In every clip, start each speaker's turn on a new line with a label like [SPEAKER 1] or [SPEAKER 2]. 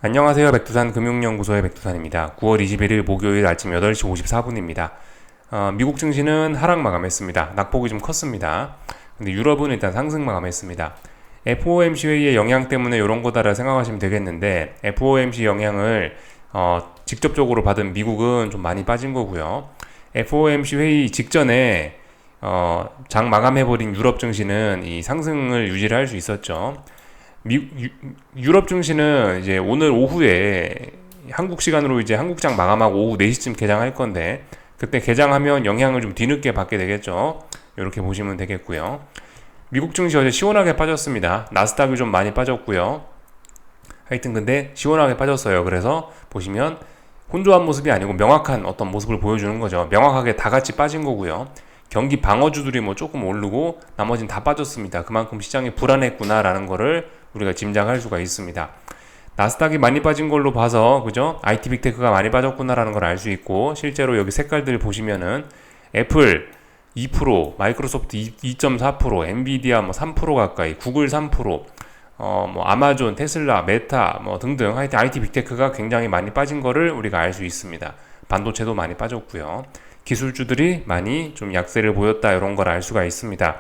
[SPEAKER 1] 안녕하세요. 백두산 금융연구소의 백두산입니다. 9월 21일 목요일 아침 8시 54분입니다. 미국 증시는 하락 마감했습니다. 낙폭이 좀 컸습니다. 근데 유럽은 일단 상승 마감했습니다. FOMC 회의의 영향 때문에 이런 거다라 생각하시면 되겠는데 FOMC 영향을 직접적으로 받은 미국은 좀 많이 빠진 거고요. FOMC 회의 직전에 장 마감해버린 유럽 증시는 이 상승을 유지를 할 수 있었죠. 유럽 증시는 이제 오늘 오후에 한국 시간으로 이제 한국장 마감하고 오후 4시쯤 개장할 건데 그때 개장하면 영향을 좀 뒤늦게 받게 되겠죠. 이렇게 보시면 되겠고요. 미국 증시 어제 시원하게 빠졌습니다. 나스닥이 좀 많이 빠졌고요. 하여튼 근데 시원하게 빠졌어요. 그래서 보시면 혼조한 모습이 아니고 명확한 어떤 모습을 보여주는 거죠. 명확하게 다 같이 빠진 거고요. 경기 방어주들이 뭐 조금 오르고 나머지는 다 빠졌습니다. 그만큼 시장이 불안했구나라는 거를 우리가 짐작할 수가 있습니다. 나스닥이 많이 빠진 걸로 봐서 그죠? IT 빅테크가 많이 빠졌구나라는 걸 알 수 있고 실제로 여기 색깔들 보시면은 애플 2%, 마이크로소프트 2.4%, 엔비디아 뭐 3% 가까이, 구글 3%, 뭐 아마존, 테슬라, 메타 뭐 등등 하여튼 IT 빅테크가 굉장히 많이 빠진 거를 우리가 알 수 있습니다. 반도체도 많이 빠졌고요. 기술주들이 많이 좀 약세를 보였다 이런 걸 알 수가 있습니다.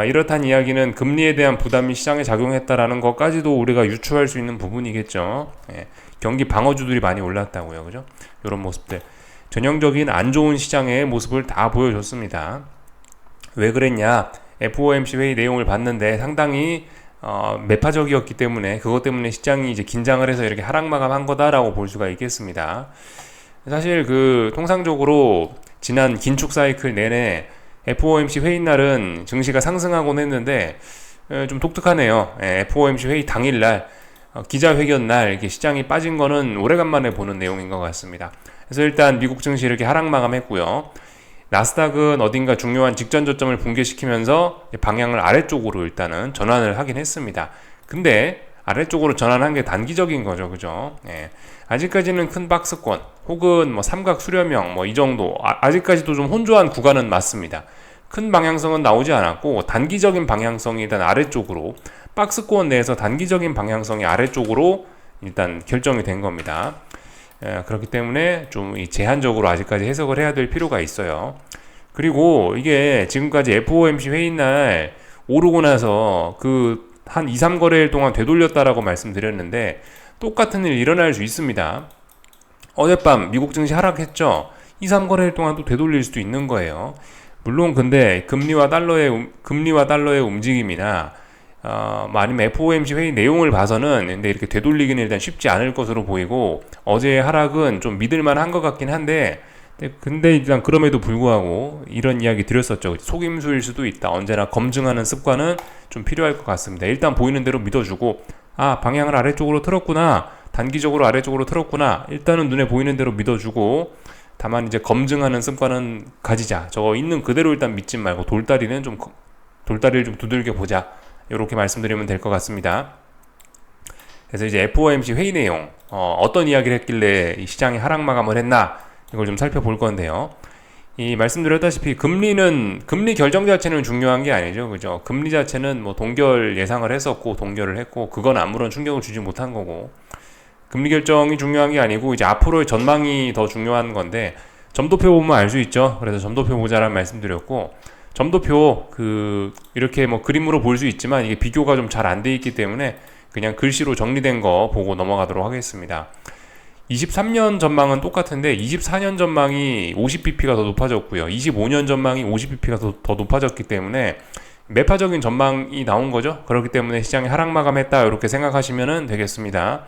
[SPEAKER 1] 이렇단 이야기는 금리에 대한 부담이 시장에 작용했다라는 것까지도 우리가 유추할 수 있는 부분이겠죠. 예, 경기 방어주들이 많이 올랐다고요, 그죠? 이런 모습들 전형적인 안 좋은 시장의 모습을 다 보여줬습니다. 왜 그랬냐? FOMC 회의 내용을 봤는데 상당히 매파적이었기 때문에 그것 때문에 시장이 이제 긴장을 해서 이렇게 하락 마감한 거다라고 볼 수가 있겠습니다. 사실 통상적으로 지난 긴축 사이클 내내 FOMC 회의 날은 증시가 상승하곤 했는데 좀 독특하네요. FOMC 회의 당일날 기자회견 날 이렇게 시장이 빠진 거는 오래간만에 보는 내용인 것 같습니다. 그래서 일단 미국 증시 이렇게 하락 마감했고요. 나스닥은 어딘가 중요한 직전 저점을 붕괴시키면서 방향을 아래쪽으로 일단은 전환을 하긴 했습니다. 근데 아래쪽으로 전환한 게 단기적인 거죠, 그죠? 예. 아직까지는 큰 박스권 혹은 뭐 삼각 수렴형 뭐 이 정도 아직까지도 좀 혼조한 구간은 맞습니다. 큰 방향성은 나오지 않았고 단기적인 방향성이 일단 아래쪽으로 박스권 내에서 단기적인 방향성이 아래쪽으로 일단 결정이 된 겁니다. 그렇기 때문에 좀 제한적으로 아직까지 해석을 해야 될 필요가 있어요. 그리고 이게 지금까지 FOMC 회의 날 오르고 나서 한 2, 3거래일 동안 되돌렸다라고 말씀드렸는데 똑같은 일 일어날 수 있습니다. 어젯밤 미국 증시 하락했죠. 2, 3거래일 동안 또 되돌릴 수도 있는 거예요. 물론 근데 금리와 달러의 움직임이나 뭐 아니면 FOMC 회의 내용을 봐서는 근데 이렇게 되돌리기는 일단 쉽지 않을 것으로 보이고 어제의 하락은 좀 믿을만한 것 같긴 한데 근데 일단 그럼에도 불구하고 이런 이야기 드렸었죠. 속임수일 수도 있다. 언제나 검증하는 습관은 좀 필요할 것 같습니다. 일단 보이는 대로 믿어주고 방향을 아래쪽으로 틀었구나. 단기적으로 아래쪽으로 틀었구나. 일단은 눈에 보이는 대로 믿어주고 다만 이제 검증하는 습관은 가지자. 저거 있는 그대로 일단 믿지 말고 돌다리를 좀 두들겨 보자. 이렇게 말씀드리면 될 것 같습니다. 그래서 이제 FOMC 회의 내용 어떤 이야기를 했길래 이 시장이 하락 마감을 했나 이걸 좀 살펴볼 건데요. 이 말씀드렸다시피 금리 결정 자체는 중요한 게 아니죠, 그죠? 금리 자체는 뭐 동결 예상을 했었고 동결을 했고 그건 아무런 충격을 주지 못한 거고 금리 결정이 중요한 게 아니고 이제 앞으로의 전망이 더 중요한 건데 점도표 보면 알 수 있죠. 그래서 점도표 보자라는 말씀드렸고 점도표 이렇게 뭐 그림으로 볼 수 있지만 이게 비교가 좀 잘 안 돼 있기 때문에 그냥 글씨로 정리된 거 보고 넘어가도록 하겠습니다. 23년 전망은 똑같은데 24년 전망이 50bp가 더 높아졌고요. 25년 전망이 50bp가 더 높아졌기 때문에 매파적인 전망이 나온 거죠. 그렇기 때문에 시장이 하락 마감했다 이렇게 생각하시면 되겠습니다.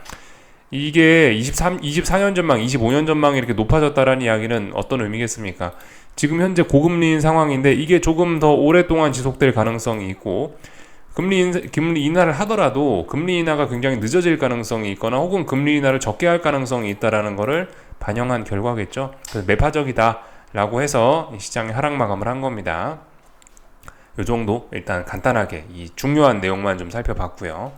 [SPEAKER 1] 이게 24년 전망, 25년 전망이 이렇게 높아졌다라는 이야기는 어떤 의미겠습니까? 지금 현재 고금리인 상황인데 이게 조금 더 오랫동안 지속될 가능성이 있고 금리 인하를 하더라도 금리 인하가 굉장히 늦어질 가능성이 있거나 혹은 금리 인하를 적게 할 가능성이 있다라는 것을 반영한 결과겠죠. 그래서 매파적이다라고 해서 시장이 하락 마감을 한 겁니다. 이 정도 일단 간단하게 이 중요한 내용만 좀 살펴봤고요.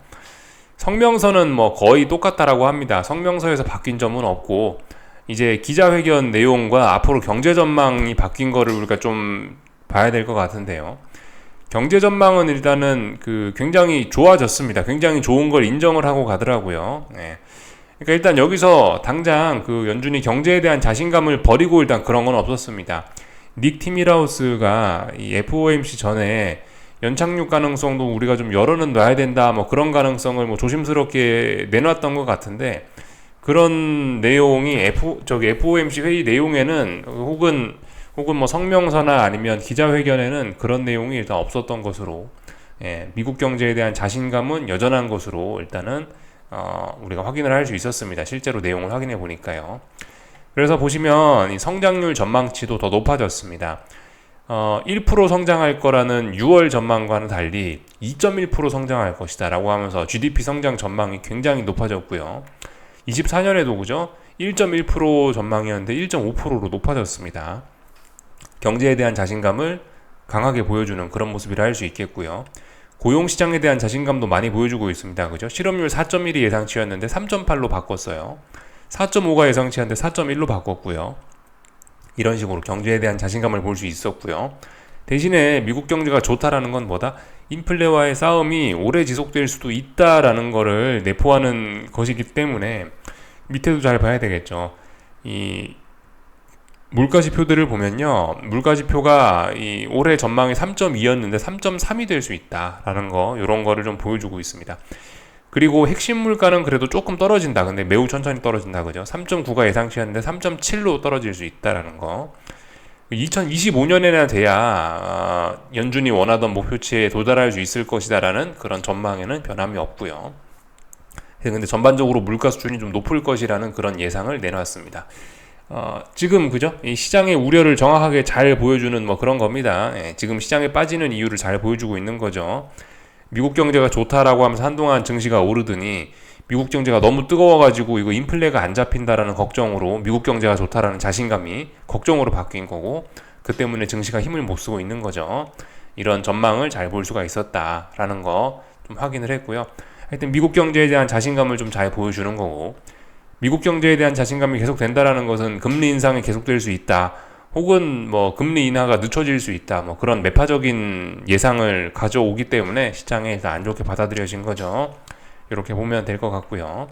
[SPEAKER 1] 성명서는 뭐 거의 똑같다라고 합니다. 성명서에서 바뀐 점은 없고 이제 기자회견 내용과 앞으로 경제 전망이 바뀐 거를 우리가 좀 봐야 될 것 같은데요. 경제 전망은 일단은 굉장히 좋아졌습니다. 굉장히 좋은 걸 인정을 하고 가더라고요. 네. 그러니까 일단 여기서 당장 그 연준이 경제에 대한 자신감을 버리고 일단 그런 건 없었습니다. 닉 티밀하우스가 이 FOMC 전에 연착륙 가능성도 우리가 좀 열어는 놔야 된다, 뭐 그런 가능성을 뭐 조심스럽게 내놨던 것 같은데, 그런 내용이 FOMC 회의 내용에는 혹은 뭐 성명서나 아니면 기자회견에는 그런 내용이 일단 없었던 것으로, 미국 경제에 대한 자신감은 여전한 것으로 일단은 우리가 확인을 할 수 있었습니다. 실제로 내용을 확인해 보니까요. 그래서 보시면 이 성장률 전망치도 더 높아졌습니다. 1% 성장할 거라는 6월 전망과는 달리 2.1% 성장할 것이다 라고 하면서 GDP 성장 전망이 굉장히 높아졌고요. 24년에도 그죠? 1.1% 전망이었는데 1.5%로 높아졌습니다. 경제에 대한 자신감을 강하게 보여주는 그런 모습이라 할 수 있겠고요. 고용시장에 대한 자신감도 많이 보여주고 있습니다. 그죠? 실업률 4.1이 예상치였는데 3.8로 바꿨어요. 4.5가 예상치였는데 4.1로 바꿨고요. 이런 식으로 경제에 대한 자신감을 볼 수 있었고요. 대신에 미국 경제가 좋다라는 건 뭐다? 인플레와의 싸움이 오래 지속될 수도 있다라는 거를 내포하는 것이기 때문에 밑에도 잘 봐야 되겠죠. 이 물가지표들을 보면요, 물가지표가 이 올해 전망이 3.2였는데 3.3이 될 수 있다라는 거, 이런 거를 좀 보여주고 있습니다. 그리고 핵심 물가는 그래도 조금 떨어진다. 근데 매우 천천히 떨어진다, 그죠? 3.9가 예상치였는데 3.7로 떨어질 수 있다라는 거. 2025년에나 돼야 연준이 원하던 목표치에 도달할 수 있을 것이다라는 그런 전망에는 변함이 없고요. 근데 전반적으로 물가 수준이 좀 높을 것이라는 그런 예상을 내놨습니다. 지금 그죠? 이 시장의 우려를 정확하게 잘 보여주는 뭐 그런 겁니다. 지금 시장에 빠지는 이유를 잘 보여주고 있는 거죠. 미국 경제가 좋다라고 하면서 한동안 증시가 오르더니 미국 경제가 너무 뜨거워가지고 이거 인플레가 안 잡힌다라는 걱정으로 미국 경제가 좋다라는 자신감이 걱정으로 바뀐 거고, 그 때문에 증시가 힘을 못 쓰고 있는 거죠. 이런 전망을 잘 볼 수가 있었다라는 거 좀 확인을 했고요. 하여튼 미국 경제에 대한 자신감을 좀 잘 보여주는 거고, 미국 경제에 대한 자신감이 계속된다라는 것은 금리 인상이 계속될 수 있다, 혹은 뭐 금리 인하가 늦춰질 수 있다, 뭐 그런 매파적인 예상을 가져오기 때문에 시장에 일단 안 좋게 받아들여진 거죠. 이렇게 보면 될 것 같고요.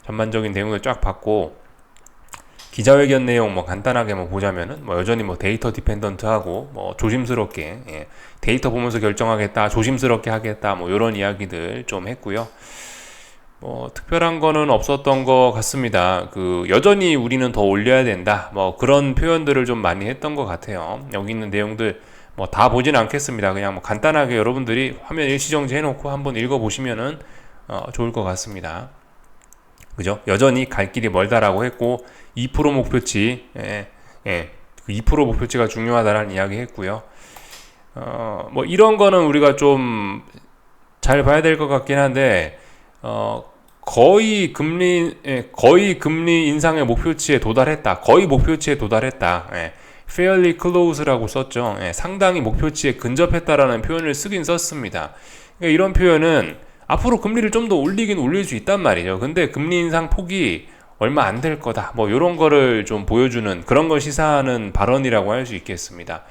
[SPEAKER 1] 전반적인 내용을 쫙 봤고, 기자회견 내용 뭐 간단하게 뭐 보자면은 뭐 여전히 뭐 데이터 디펜던트하고 뭐 조심스럽게, 데이터 보면서 결정하겠다, 조심스럽게 하겠다, 뭐 이런 이야기들 좀 했고요. 뭐 특별한 거는 없었던 것 같습니다. 여전히 우리는 더 올려야 된다, 뭐 그런 표현들을 좀 많이 했던 것 같아요. 여기 있는 내용들 뭐 다 보진 않겠습니다. 그냥 뭐 간단하게 여러분들이 화면 일시정지 해놓고 한번 읽어보시면은 좋을 것 같습니다. 그죠? 여전히 갈 길이 멀다라고 했고, 2% 목표치, 그 2% 목표치가 중요하다라는 이야기 했고요. 뭐 이런 거는 우리가 좀 잘 봐야 될 것 같긴 한데, 거의 금리 인상의 목표치에 도달했다. 거의 목표치에 도달했다. fairly close라고 썼죠. 상당히 목표치에 근접했다라는 표현을 쓰긴 썼습니다. 그러니까 이런 표현은 앞으로 금리를 좀 더 올리긴 올릴 수 있단 말이죠. 근데 금리 인상 폭이 얼마 안 될 거다, 뭐 이런 거를 좀 보여주는 그런 걸 시사하는 발언이라고 할 수 있겠습니다.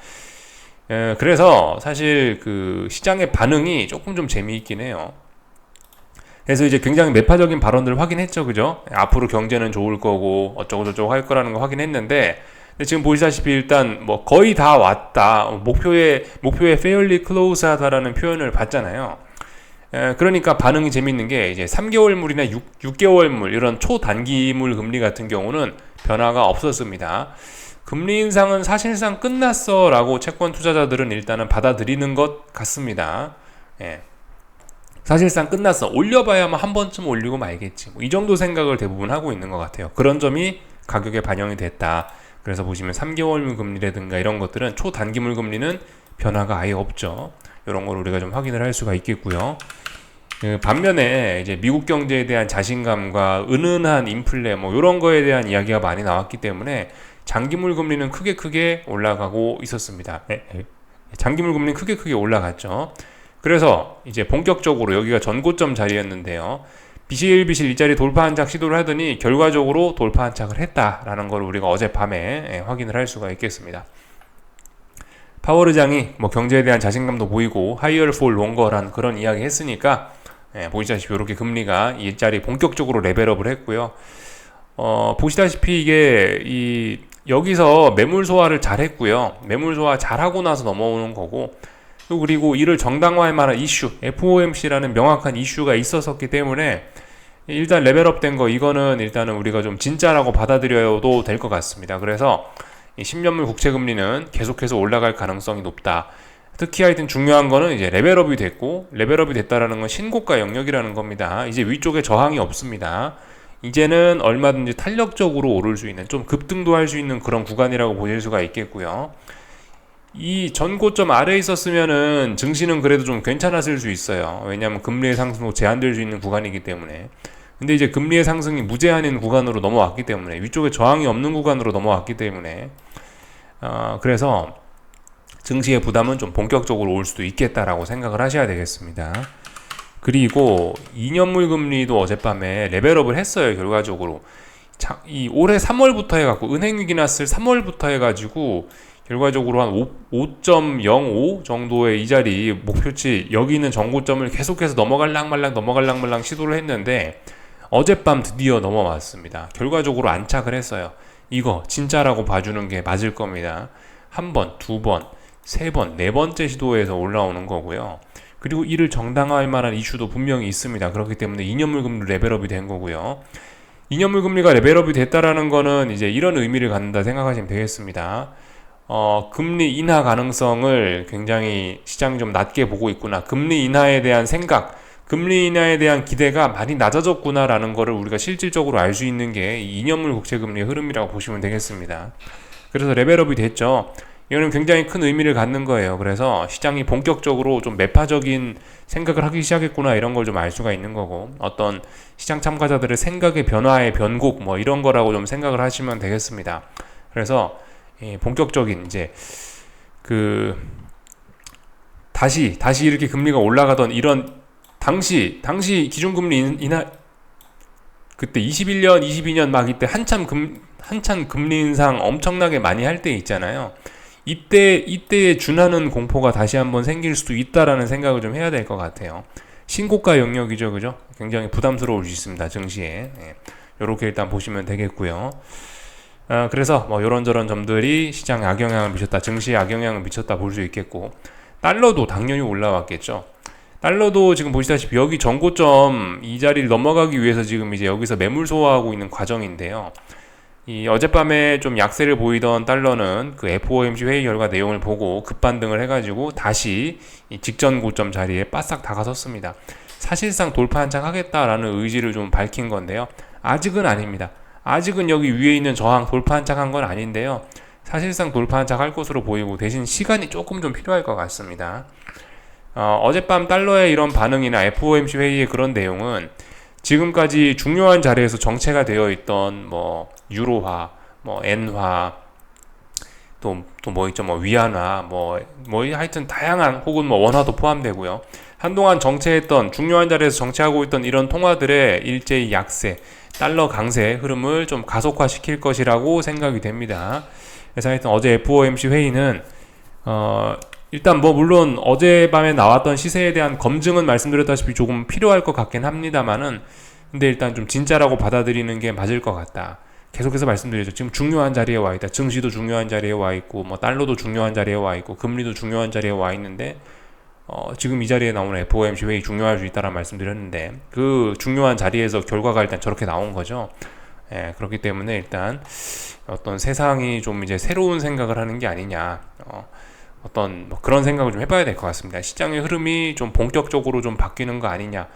[SPEAKER 1] 그래서 사실 그 시장의 반응이 조금 좀 재미있긴 해요. 그래서 이제 굉장히 매파적인 발언들을 확인했죠, 그죠? 앞으로 경제는 좋을 거고 어쩌고저쩌고 할 거라는 거 확인했는데, 근데 지금 보시다시피 일단 뭐 거의 다 왔다, 목표에 fairly close 하다라는 표현을 봤잖아요. 그러니까 반응이 재밌는 게, 이제 3개월물이나 6개월물 이런 초단기물 금리 같은 경우는 변화가 없었습니다. 금리 인상은 사실상 끝났어 라고 채권 투자자들은 일단은 받아들이는 것 같습니다. 사실상 끝났어, 올려봐야만 한 번쯤 올리고 말겠지, 뭐 이 정도 생각을 대부분 하고 있는 것 같아요. 그런 점이 가격에 반영이 됐다. 그래서 보시면 3개월물 금리라든가 이런 것들은 초단기물 금리는 변화가 아예 없죠. 이런 걸 우리가 좀 확인을 할 수가 있겠고요. 반면에 이제 미국 경제에 대한 자신감과 은은한 인플레 뭐 이런 거에 대한 이야기가 많이 나왔기 때문에 장기물 금리는 크게 올라가고 있었습니다. 장기물 금리는 크게 올라갔죠. 그래서 이제 본격적으로 여기가 전고점 자리였는데요. 비실비실 이 자리 돌파 한착 시도를 하더니 결과적으로 돌파 한착을 했다라는 걸 우리가 어젯밤에 확인을 할 수가 있겠습니다. 파월 의장이 뭐 경제에 대한 자신감도 보이고 하이어 폴 롱거라는 그런 이야기 했으니까 보시다시피 이렇게 금리가 일자리 본격적으로 레벨업을 했고요. 보시다시피 이게 여기서 매물 소화를 잘 했고요. 매물 소화 잘 하고 나서 넘어오는 거고, 또 그리고 이를 정당화할 만한 이슈, FOMC라는 명확한 이슈가 있었기 때문에 일단 레벨업 된 거, 이거는 일단은 우리가 좀 진짜라고 받아들여도 될 것 같습니다. 그래서 이 10년물 국채금리는 계속해서 올라갈 가능성이 높다. 특히 하여튼 중요한 거는 이제 레벨업이 됐고, 레벨업이 됐다라는 건 신고가 영역이라는 겁니다. 이제 위쪽에 저항이 없습니다. 이제는 얼마든지 탄력적으로 오를 수 있는, 좀 급등도 할 수 있는 그런 구간이라고 보실 수가 있겠고요. 이 전고점 아래에 있었으면은 증시는 그래도 좀 괜찮았을 수 있어요. 왜냐하면 금리의 상승도 제한될 수 있는 구간이기 때문에. 근데 이제 금리의 상승이 무제한인 구간으로 넘어왔기 때문에, 위쪽에 저항이 없는 구간으로 넘어왔기 때문에, 그래서 증시의 부담은 좀 본격적으로 올 수도 있겠다라고 생각을 하셔야 되겠습니다. 그리고 2년물 금리도 어젯밤에 레벨업을 했어요. 결과적으로 이 올해 3월부터 해갖고, 은행위기 났을 3월부터 해가지고 결과적으로 한 5.05 정도의 이 자리 목표치, 여기 있는 정고점을 계속해서 넘어갈랑 말랑 시도를 했는데 어젯밤 드디어 넘어왔습니다. 결과적으로 안착을 했어요. 이거 진짜라고 봐주는 게 맞을 겁니다. 한 번, 두 번, 세 번, 네 번째 시도에서 올라오는 거고요. 그리고 이를 정당화할 만한 이슈도 분명히 있습니다. 그렇기 때문에 2년물 금리 레벨업이 된 거고요. 2년물 금리가 레벨업이 됐다라는 거는 이제 이런 의미를 갖는다 생각하시면 되겠습니다. 금리 인하 가능성을 굉장히 시장이 좀 낮게 보고 있구나. 금리 인하에 대한 생각, 금리 인하에 대한 기대가 많이 낮아졌구나라는 거를 우리가 실질적으로 알 수 있는 게 이 2년물 국채금리의 흐름이라고 보시면 되겠습니다. 그래서 레벨업이 됐죠. 이거는 굉장히 큰 의미를 갖는 거예요. 그래서 시장이 본격적으로 좀 매파적인 생각을 하기 시작했구나, 이런 걸 좀 알 수가 있는 거고, 어떤 시장 참가자들의 생각의 변화의 변곡, 뭐 이런 거라고 좀 생각을 하시면 되겠습니다. 그래서 본격적인 이제 다시 이렇게 금리가 올라가던 이런 당시 기준금리 인하, 그때 21년, 22년 막 이때 한참 금리 인상 엄청나게 많이 할 때 있잖아요. 이때에 준하는 공포가 다시 한번 생길 수도 있다라는 생각을 좀 해야 될 것 같아요. 신고가 영역이죠, 그죠? 굉장히 부담스러울 수 있습니다, 증시에. 이렇게 일단 보시면 되겠고요. 그래서 뭐 이런저런 점들이 시장에 악영향을 미쳤다, 증시에 악영향을 미쳤다 볼 수 있겠고, 달러도 당연히 올라왔겠죠. 달러도 지금 보시다시피 여기 전고점 이 자리를 넘어가기 위해서 지금 이제 여기서 매물 소화하고 있는 과정인데요. 이 어젯밤에 좀 약세를 보이던 달러는 그 FOMC 회의 결과 내용을 보고 급반등을 해가지고 다시 이 직전 고점 자리에 바싹 다가섰습니다. 사실상 돌파 한착하겠다라는 의지를 좀 밝힌 건데요. 아직은 아닙니다. 아직은 여기 위에 있는 저항 돌파 한착한 건 아닌데요. 사실상 돌파 한착할 것으로 보이고, 대신 시간이 조금 좀 필요할 것 같습니다. 어젯밤 달러의 이런 반응이나 FOMC 회의의 그런 내용은 지금까지 중요한 자리에서 정체가 되어 있던 뭐 유로화, 뭐 엔화, 또 뭐 있죠, 뭐 위안화, 뭐 하여튼 다양한, 혹은 뭐 원화도 포함되고요. 한동안 정체했던, 중요한 자리에서 정체하고 있던 이런 통화들의 일제히 약세, 달러 강세 흐름을 좀 가속화시킬 것이라고 생각이 됩니다. 그래서 하여튼 어제 FOMC 회의는 일단 뭐 물론 어젯밤에 나왔던 시세에 대한 검증은 말씀드렸다시피 조금 필요할 것 같긴 합니다만은, 근데 일단 좀 진짜라고 받아들이는 게 맞을 것 같다. 계속해서 말씀드리죠. 지금 중요한 자리에 와 있다. 증시도 중요한 자리에 와 있고, 뭐 달러도 중요한 자리에 와 있고, 금리도 중요한 자리에 와 있는데, 지금 이 자리에 나오는 FOMC 회의 중요할 수 있다라는 말씀드렸는데, 그 중요한 자리에서 결과가 일단 저렇게 나온 거죠. 그렇기 때문에 일단 어떤 세상이 좀 이제 새로운 생각을 하는 게 아니냐, 어떤 뭐 그런 생각을 좀 해봐야 될 것 같습니다. 시장의 흐름이 좀 본격적으로 좀 바뀌는 거 아니냐.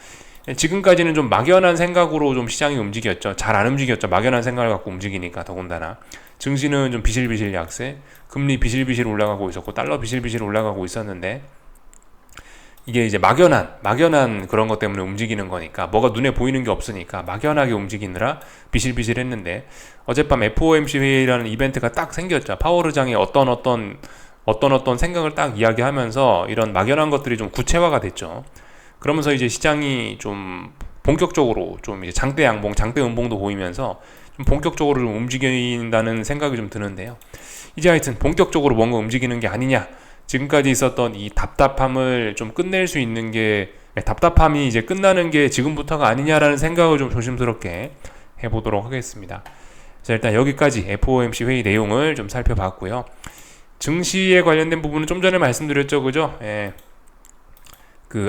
[SPEAKER 1] 지금까지는 좀 막연한 생각으로 좀 시장이 움직였죠. 잘 안 움직였죠. 막연한 생각을 갖고 움직이니까. 더군다나 증시는 좀 비실비실 약세, 금리 비실비실 올라가고 있었고, 달러 비실비실 올라가고 있었는데, 이게 이제 막연한 그런 것 때문에 움직이는 거니까, 뭐가 눈에 보이는 게 없으니까 막연하게 움직이느라 비실비실 했는데, 어젯밤 FOMC 회의라는 이벤트가 딱 생겼죠. 파월 의장이 어떤 생각을 딱 이야기하면서 이런 막연한 것들이 좀 구체화가 됐죠. 그러면서 이제 시장이 좀 본격적으로 좀 이제 장대 양봉, 장대 음봉도 보이면서 좀 본격적으로 좀 움직인다는 생각이 좀 드는데요. 이제 하여튼 본격적으로 뭔가 움직이는 게 아니냐. 지금까지 있었던 이 답답함을 좀 끝낼 수 있는 게 답답함이 이제 끝나는 게 지금부터가 아니냐라는 생각을 좀 조심스럽게 해보도록 하겠습니다. 자, 일단 여기까지 FOMC 회의 내용을 좀 살펴봤고요. 증시에 관련된 부분은 좀 전에 말씀드렸죠, 그죠?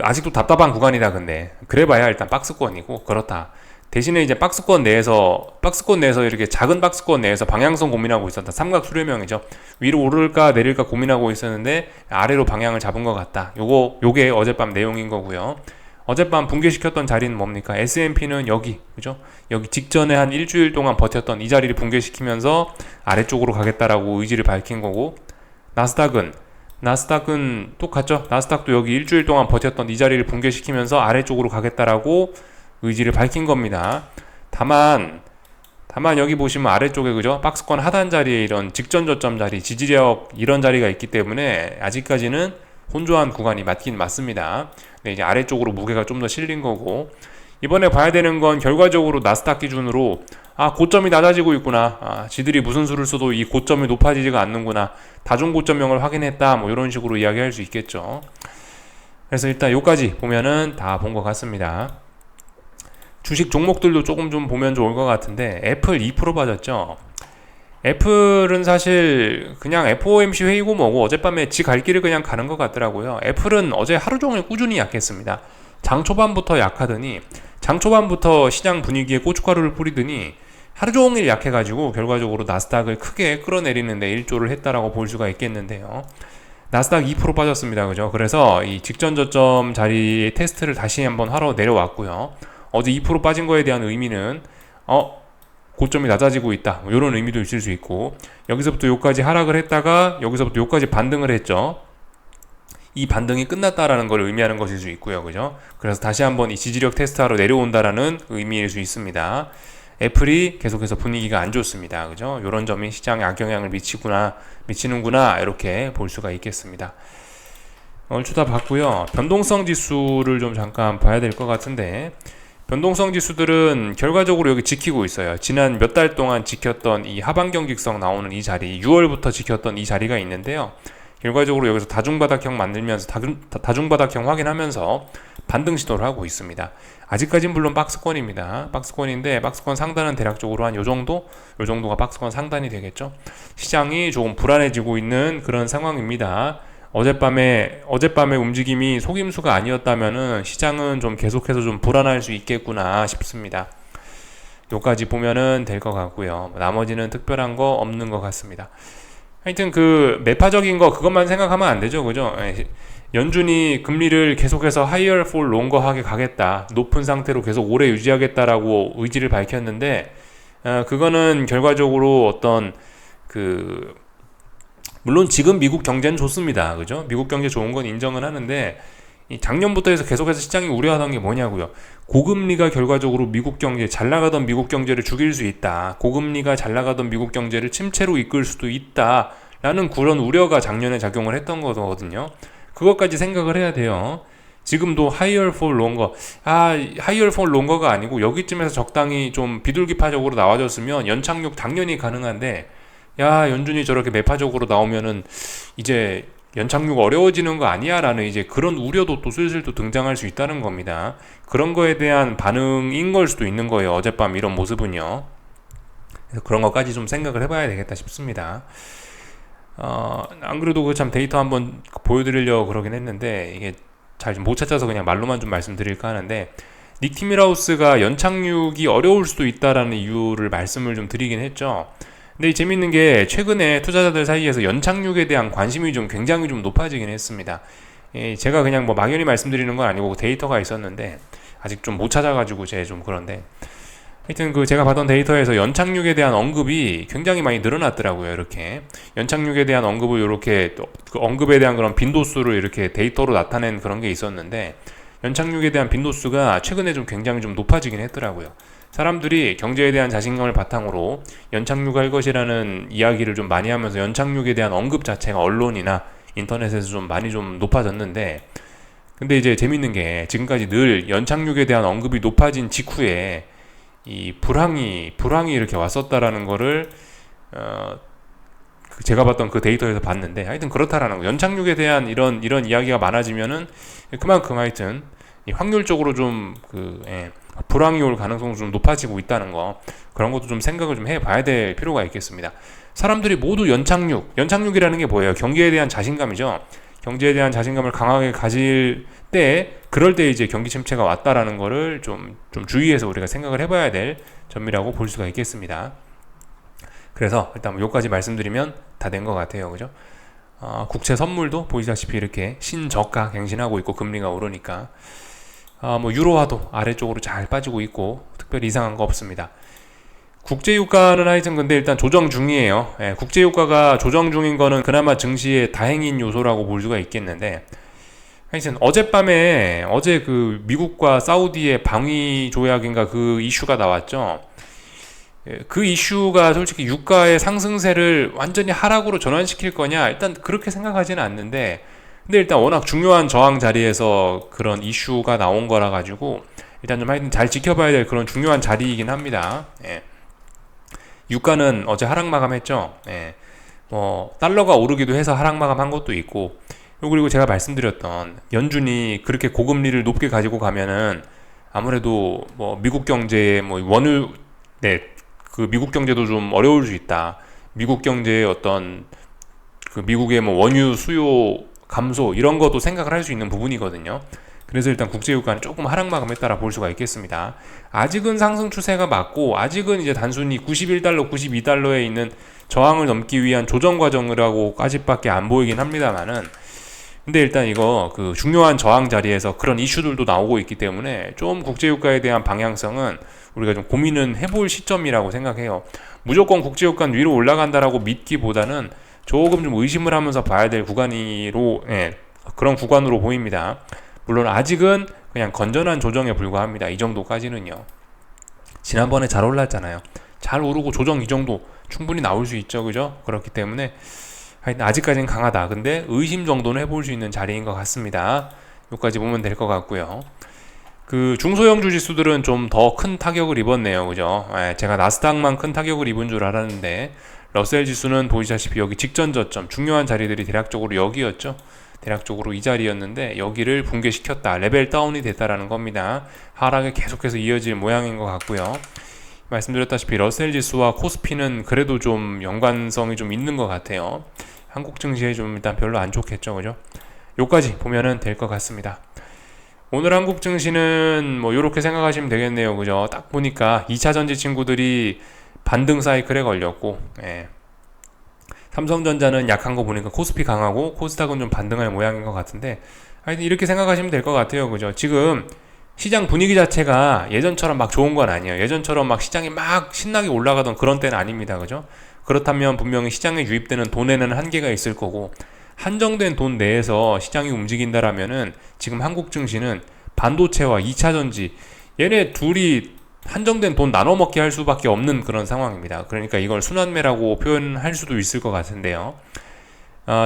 [SPEAKER 1] 아직도 답답한 구간이다. 근데 그래봐야 일단 박스권이고 그렇다. 대신에 이제 박스권 내에서 이렇게 작은 박스권 내에서 방향성 고민하고 있었다. 삼각 수렴형이죠. 위로 오를까 내릴까 고민하고 있었는데 아래로 방향을 잡은 것 같다. 요게 어젯밤 내용인 거고요. 어젯밤 붕괴시켰던 자리는 뭡니까? S&P는 여기, 그죠? 여기 직전에 한 일주일 동안 버텼던 이 자리를 붕괴시키면서 아래쪽으로 가겠다라고 의지를 밝힌 거고, 나스닥은 똑같죠? 나스닥도 여기 일주일 동안 버텼던 이 자리를 붕괴시키면서 아래쪽으로 가겠다라고 의지를 밝힌 겁니다. 다만 여기 보시면 아래쪽에, 그죠? 박스권 하단 자리에 이런 직전 저점 자리, 지지력 이런 자리가 있기 때문에 아직까지는 혼조한 구간이 맞긴 맞습니다. 근데 이제 아래쪽으로 무게가 좀 더 실린 거고, 이번에 봐야 되는 건 결과적으로 나스닥 기준으로 고점이 낮아지고 있구나, 지들이 무슨 수를 써도 이 고점이 높아지지가 않는구나, 다중 고점형을 확인했다, 뭐 이런 식으로 이야기할 수 있겠죠. 그래서 일단 여기까지 보면은 다 본 것 같습니다. 주식 종목들도 조금 좀 보면 좋을 것 같은데, 애플 2% 빠졌죠. 애플은 사실 그냥 FOMC 회의고 뭐고 어젯밤에 지 갈 길을 그냥 가는 것 같더라고요. 애플은 어제 하루 종일 꾸준히 약했습니다. 장 초반부터 약하더니, 장 초반부터 시장 분위기에 고춧가루를 뿌리더니 하루 종일 약해가지고 결과적으로 나스닥을 크게 끌어내리는데 일조를 했다라고 볼 수가 있겠는데요. 나스닥 2% 빠졌습니다. 그죠? 그래서 이 직전 저점 자리의 테스트를 다시 한번 하러 내려왔고요. 어제 2% 빠진 거에 대한 의미는 고점이 낮아지고 있다, 뭐 이런 의미도 있을 수 있고, 여기서부터 여기까지 하락을 했다가 여기서부터 여기까지 반등을 했죠. 이 반등이 끝났다라는 걸 의미하는 것일 수 있고요. 그죠? 그래서 다시 한번 이 지지력 테스트하러 내려온다라는 의미일 수 있습니다. 애플이 계속해서 분위기가 안 좋습니다. 그죠? 이런 점이 시장에 악영향을 미치는구나 이렇게 볼 수가 있겠습니다. 얼추 다 봤고요. 변동성 지수를 좀 잠깐 봐야 될 것 같은데, 변동성 지수들은 결과적으로 여기 지키고 있어요. 지난 몇 달 동안 지켰던 이 하방 경직성 나오는 이 자리, 6월부터 지켰던 이 자리가 있는데요. 결과적으로 여기서 다중바닥형 만들면서 다중바닥형 확인하면서 반등 시도를 하고 있습니다. 아직까지는 물론 박스권입니다. 박스권인데 박스권 상단은 대략적으로 한 요정도가 박스권 상단이 되겠죠. 시장이 조금 불안해지고 있는 그런 상황입니다. 어젯밤에 움직임이 속임수가 아니었다면은 시장은 좀 계속해서 좀 불안할 수 있겠구나 싶습니다. 요까지 보면은 될 것 같고요. 나머지는 특별한 거 없는 것 같습니다. 하여튼 매파적인 거 그것만 생각하면 안 되죠, 그죠? 연준이 금리를 계속해서 higher for longer하게 가겠다, 높은 상태로 계속 오래 유지하겠다라고 의지를 밝혔는데, 그거는 결과적으로 어떤 물론 지금 미국 경제는 좋습니다, 그죠? 미국 경제 좋은 건 인정은 하는데, 작년부터 해서 계속해서 시장이 우려하던 게 뭐냐고요. 고금리가 결과적으로 잘 나가던 미국 경제를 죽일 수 있다, 고금리가 잘 나가던 미국 경제를 침체로 이끌 수도 있다 라는 그런 우려가 작년에 작용을 했던 거거든요. 그것까지 생각을 해야 돼요. 지금도 higher for longer가 아니고 여기쯤에서 적당히 좀 비둘기파적으로 나와줬으면 연착륙 당연히 가능한데, 연준이 저렇게 매파적으로 나오면은 이제 연착륙 어려워지는 거 아니야? 라는 이제 그런 우려도 또 슬슬 또 등장할 수 있다는 겁니다. 그런 거에 대한 반응인 걸 수도 있는 거예요, 어젯밤 이런 모습은요. 그래서 그런 것까지 좀 생각을 해봐야 되겠다 싶습니다. 안 그래도 참 데이터 한번 보여드리려고 그러긴 했는데, 이게 잘 못 찾아서 그냥 말로만 좀 말씀드릴까 하는데, 닉 티밀하우스가 연착륙이 어려울 수도 있다라는 이유를 말씀을 좀 드리긴 했죠. 근데 재밌는 게 최근에 투자자들 사이에서 연착륙에 대한 관심이 굉장히 좀 높아지긴 했습니다. 제가 그냥 뭐 막연히 말씀드리는 건 아니고 데이터가 있었는데 아직 좀 못 찾아가지고 제가 좀 그런데, 하여튼 제가 봤던 데이터에서 연착륙에 대한 언급이 굉장히 많이 늘어났더라고요. 이렇게 연착륙에 대한 언급을 이렇게 그 언급에 대한 그런 빈도수를 이렇게 데이터로 나타낸 그런 게 있었는데, 연착륙에 대한 빈도수가 최근에 굉장히 좀 높아지긴 했더라고요. 사람들이 경제에 대한 자신감을 바탕으로 연착륙할 것이라는 이야기를 좀 많이 하면서 연착륙에 대한 언급 자체가 언론이나 인터넷에서 좀 많이 좀 높아졌는데, 근데 이제 재밌는 게 지금까지 늘 연착륙에 대한 언급이 높아진 직후에 이 불황이 이렇게 왔었다라는 거를 제가 봤던 그 데이터에서 봤는데, 하여튼 그렇다라는 거. 연착륙에 대한 이런 이야기가 많아지면은 그만큼 하여튼 이 확률적으로 좀 불황이 올 가능성이 좀 높아지고 있다는 거, 그런 것도 좀 생각을 좀 해봐야 될 필요가 있겠습니다. 사람들이 모두 연착륙이라는 게 뭐예요? 경기에 대한 자신감이죠. 경제에 대한 자신감을 강하게 가질 때, 그럴 때 이제 경기 침체가 왔다라는 거를 좀 주의해서 우리가 생각을 해봐야 될 점이라고 볼 수가 있겠습니다. 그래서 일단 여기까지 말씀드리면 다 된 것 같아요. 그죠? 국채 선물도 보시다시피 이렇게 신저가 갱신하고 있고, 금리가 오르니까 유로화도 아래쪽으로 잘 빠지고 있고, 특별히 이상한 거 없습니다. 국제유가는 하여튼 근데 일단 조정 중이에요. 국제유가가 조정 중인 거는 그나마 증시의 다행인 요소라고 볼 수가 있겠는데, 하여튼 어제 그 미국과 사우디의 방위 조약인가 그 이슈가 나왔죠. 그 이슈가 솔직히 유가의 상승세를 완전히 하락으로 전환시킬 거냐, 일단 그렇게 생각하지는 않는데, 근데 일단 워낙 중요한 저항 자리에서 그런 이슈가 나온 거라 가지고 일단 좀 하여튼 잘 지켜봐야 될 그런 중요한 자리이긴 합니다. 유가는 어제 하락 마감했죠. 달러가 오르기도 해서 하락 마감한 것도 있고, 그리고 제가 말씀드렸던 연준이 그렇게 고금리를 높게 가지고 가면은 아무래도 미국 경제에 원유, 그 미국 경제도 좀 어려울 수 있다. 미국 경제의 어떤 그 미국의 원유 수요 감소, 이런 것도 생각을 할 수 있는 부분이거든요. 그래서 일단 국제유가는 조금 하락 마감했다라 볼 수가 있겠습니다. 아직은 상승 추세가 맞고, 아직은 이제 단순히 91달러, 92달러에 있는 저항을 넘기 위한 조정 과정이라고까지밖에 안 보이긴 합니다만은, 근데 일단 이거 그 중요한 저항 자리에서 그런 이슈들도 나오고 있기 때문에 좀 국제유가에 대한 방향성은 우리가 좀 고민은 해볼 시점이라고 생각해요. 무조건 국제유가는 위로 올라간다라고 믿기보다는 조금 좀 의심을 하면서 봐야 될 그런 구간으로 보입니다. 물론 아직은 그냥 건전한 조정에 불과합니다. 이 정도까지는요. 지난번에 잘 올랐잖아요. 잘 오르고 조정 이 정도 충분히 나올 수 있죠. 그죠? 그렇기 때문에 하여튼 아직까지는 강하다. 근데 의심 정도는 해볼 수 있는 자리인 것 같습니다. 여기까지 보면 될 것 같고요. 그 중소형주 지수들은 좀 더 큰 타격을 입었네요. 그죠? 제가 나스닥만 큰 타격을 입은 줄 알았는데, 러셀 지수는 보시다시피 여기 직전 저점, 중요한 자리들이 대략적으로 여기였죠. 대략적으로 이 자리였는데 여기를 붕괴시켰다. 레벨 다운이 됐다라는 겁니다. 하락이 계속해서 이어질 모양인 것 같고요. 말씀드렸다시피 러셀 지수와 코스피는 그래도 좀 연관성이 좀 있는 것 같아요. 한국 증시에 좀 일단 별로 안 좋겠죠. 그죠? 요까지 보면은 될 것 같습니다. 오늘 한국 증시는 요렇게 생각하시면 되겠네요. 그죠? 딱 보니까 2차 전지 친구들이 반등 사이클에 걸렸고, 삼성전자는 약한 거 보니까 코스피 강하고 코스닥은 좀 반등할 모양인 것 같은데, 하여튼 이렇게 생각하시면 될 것 같아요. 그죠? 지금 시장 분위기 자체가 예전처럼 막 좋은 건 아니에요. 예전처럼 막 시장이 막 신나게 올라가던 그런 때는 아닙니다. 그죠? 그렇다면 분명히 시장에 유입되는 돈에는 한계가 있을 거고, 한정된 돈 내에서 시장이 움직인다라면은 지금 한국 증시는 반도체와 2차 전지, 얘네 둘이 한정된 돈 나눠 먹게 할 수밖에 없는 그런 상황입니다. 그러니까 이걸 순환매라고 표현할 수도 있을 것 같은데요.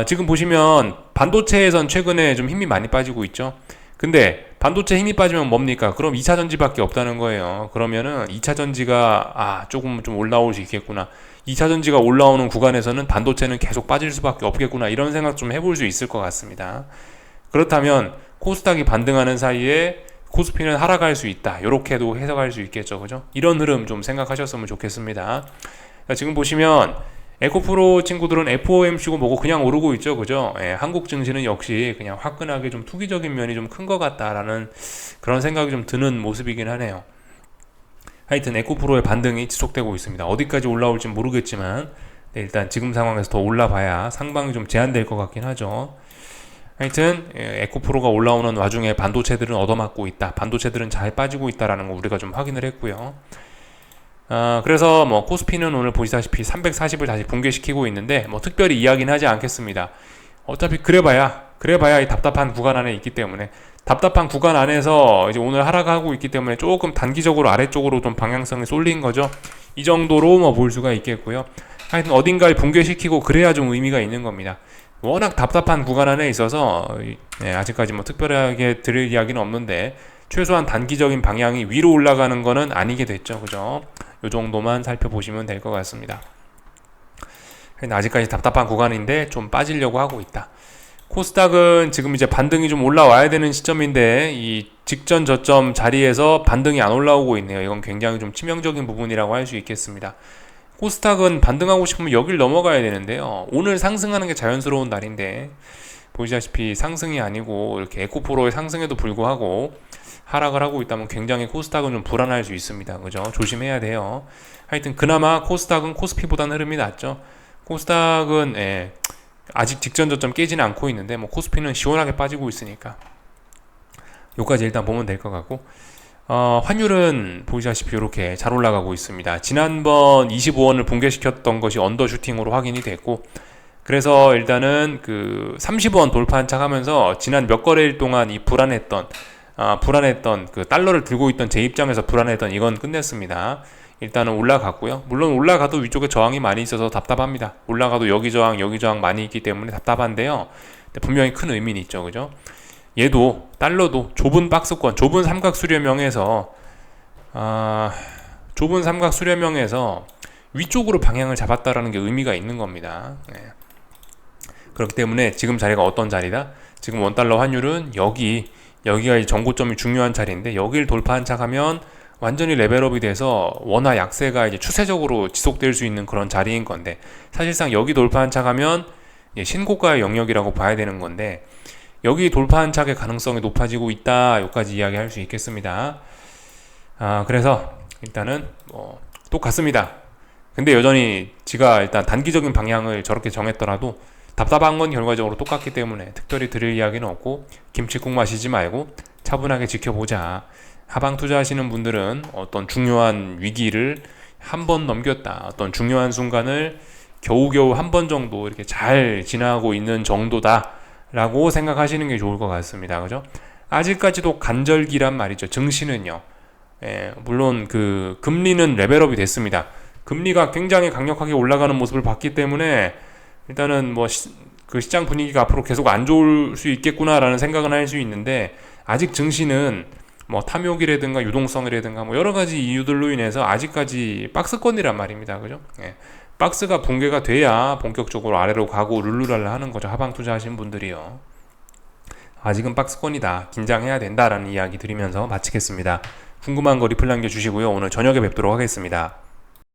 [SPEAKER 1] 지금 보시면 반도체에선 최근에 좀 힘이 많이 빠지고 있죠. 근데 반도체 힘이 빠지면 뭡니까? 그럼 2차 전지밖에 없다는 거예요. 그러면은 2차 전지가 조금 좀 올라올 수 있겠구나. 2차 전지가 올라오는 구간에서는 반도체는 계속 빠질 수밖에 없겠구나. 이런 생각 좀 해볼 수 있을 것 같습니다. 그렇다면 코스닥이 반등하는 사이에 코스피는 하락할 수 있다. 이렇게도 해석할 수 있겠죠. 그죠? 이런 흐름 좀 생각하셨으면 좋겠습니다. 자, 지금 보시면 에코프로 친구들은 FOMC고 뭐고 그냥 오르고 있죠. 그죠? 한국 증시는 역시 그냥 화끈하게 좀 투기적인 면이 좀 큰 것 같다라는 그런 생각이 좀 드는 모습이긴 하네요. 하여튼 에코프로의 반등이 지속되고 있습니다. 어디까지 올라올지 모르겠지만 일단 지금 상황에서 더 올라봐야 상방이 좀 제한될 것 같긴 하죠. 하여튼 에코프로가 올라오는 와중에 반도체들은 얻어맞고 있다. 반도체들은 잘 빠지고 있다라는 거 우리가 좀 확인을 했고요. 그래서 코스피는 오늘 보시다시피 340을 다시 붕괴시키고 있는데 특별히 이야기는 하지 않겠습니다. 어차피 그래봐야 이 답답한 구간 안에 있기 때문에, 답답한 구간 안에서 이제 오늘 하락하고 있기 때문에 조금 단기적으로 아래쪽으로 좀 방향성이 쏠린 거죠. 이 정도로 볼 수가 있겠고요. 하여튼 어딘가에 붕괴시키고 그래야 좀 의미가 있는 겁니다. 워낙 답답한 구간 안에 있어서 아직까지 특별하게 들을 이야기는 없는데, 최소한 단기적인 방향이 위로 올라가는 거는 아니게 됐죠. 그죠? 요 정도만 살펴보시면 될 것 같습니다. 아직까지 답답한 구간인데 좀 빠지려고 하고 있다. 코스닥은 지금 이제 반등이 좀 올라와야 되는 시점인데 이 직전 저점 자리에서 반등이 안 올라오고 있네요. 이건 굉장히 좀 치명적인 부분이라고 할 수 있겠습니다. 코스닥은 반등하고 싶으면 여길 넘어가야 되는데요. 오늘 상승하는 게 자연스러운 날인데 보시다시피 상승이 아니고 이렇게 에코프로의 상승에도 불구하고 하락을 하고 있다면 굉장히 코스닥은 좀 불안할 수 있습니다. 그죠? 조심해야 돼요. 하여튼 그나마 코스닥은 코스피보다는 흐름이 낫죠. 코스닥은 아직 직전 저점 깨지는 않고 있는데 뭐 코스피는 시원하게 빠지고 있으니까 요까지 일단 보면 될 것 같고, 환율은 보시다시피 이렇게 잘 올라가고 있습니다. 지난번 25원을 붕괴시켰던 것이 언더슈팅으로 확인이 됐고, 그래서 일단은 그 30원 돌파 한착하면서 지난 몇 거래일 동안 이 불안했던 그 달러를 들고 있던 제 입장에서 불안했던 이건 끝냈습니다. 일단은 올라갔고요. 물론 올라가도 위쪽에 저항이 많이 있어서 답답합니다. 올라가도 여기 저항 많이 있기 때문에 답답한데요. 분명히 큰 의미는 있죠. 그죠? 얘도 달러도 좁은 박스권, 좁은 삼각 수렴형에서 위쪽으로 방향을 잡았다라는 게 의미가 있는 겁니다. 그렇기 때문에 지금 자리가 어떤 자리다? 지금 원달러 환율은 여기가 전고점이 중요한 자리인데 여기를 돌파 한착하면 완전히 레벨업이 돼서 원화 약세가 이제 추세적으로 지속될 수 있는 그런 자리인 건데, 사실상 여기 돌파 한착하면 신고가의 영역이라고 봐야 되는 건데 여기 돌파 한착의 가능성이 높아지고 있다. 여기까지 이야기할 수 있겠습니다. 그래서 일단은 똑같습니다. 근데 여전히 지가 일단 단기적인 방향을 저렇게 정했더라도 답답한 건 결과적으로 똑같기 때문에 특별히 드릴 이야기는 없고, 김치국 마시지 말고 차분하게 지켜보자. 하방 투자하시는 분들은 어떤 중요한 위기를 한 번 넘겼다, 어떤 중요한 순간을 겨우겨우 한 번 정도 이렇게 잘 지나고 있는 정도다 라고 생각하시는 게 좋을 것 같습니다. 그죠? 아직까지도 간절기란 말이죠. 증시는요. 물론 그 금리는 레벨업이 됐습니다. 금리가 굉장히 강력하게 올라가는 모습을 봤기 때문에 일단은 그 시장 분위기가 앞으로 계속 안 좋을 수 있겠구나라는 생각은 할 수 있는데, 아직 증시는 탐욕이라든가 유동성이라든가 여러 가지 이유들로 인해서 아직까지 박스권이란 말입니다. 그죠? 박스가 붕괴가 돼야 본격적으로 아래로 가고 룰루랄라 하는 거죠. 하방 투자하신 분들이요. 아직은 박스권이다. 긴장해야 된다라는 이야기 드리면서 마치겠습니다. 궁금한 거 리플 남겨주시고요. 오늘 저녁에 뵙도록 하겠습니다.